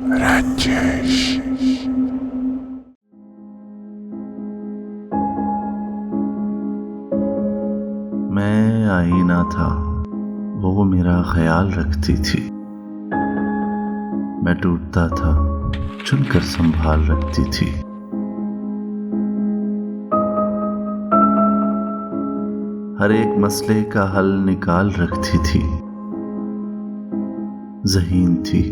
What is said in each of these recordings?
राजेश। मैं आईना था, वो मेरा ख्याल रखती थी। मैं टूटता था, चुनकर संभाल रखती थी। हर एक मसले का हल निकाल रखती थी। ज़हीन थी,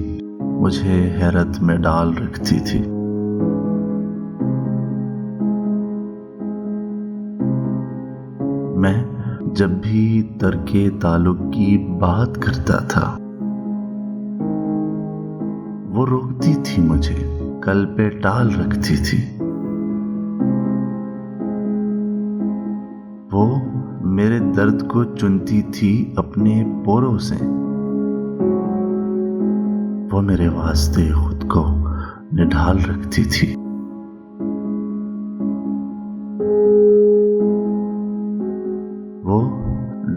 मुझे हैरत में डाल रखती थी। मैं जब भी तर्के ताल्लुक की बात करता था, वो रोकती थी मुझे, कल पे टाल रखती थी। वो मेरे दर्द को चुनती थी अपने पोरों से। वो मेरे वास्ते खुद को निढाल रखती थी। वो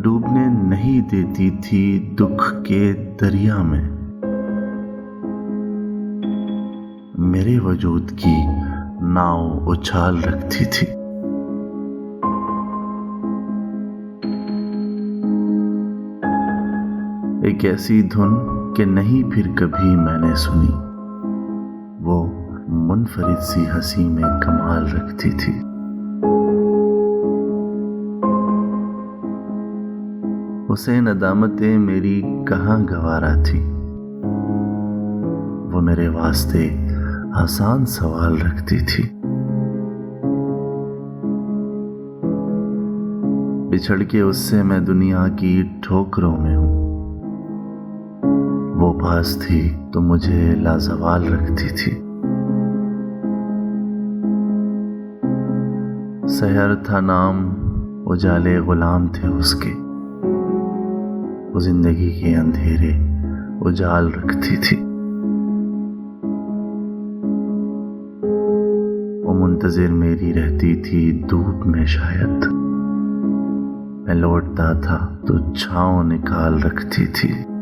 डूबने नहीं देती थी दुख के दरिया में। मेरे वजूद की नाव उछाल रखती थी। एक ऐसी धुन कि नहीं फिर कभी मैंने सुनी, वो मुनफरिद सी हंसी में कमाल रखती थी। उसे नदामतें मेरी कहाँ गवारा थी। वो मेरे वास्ते आसान सवाल रखती थी। बिछड़ के उससे मैं दुनिया की ठोकरों में हूँ। वो पास थी तो मुझे लाजवाल रखती थी। सहर था नाम, उजाले गुलाम थे उसके। वो जिंदगी के अंधेरे उजाल रखती थी। वो मुंतजिर मेरी रहती थी धूप में शायद। मैं लौटता था तो छाँव निकाल रखती थी।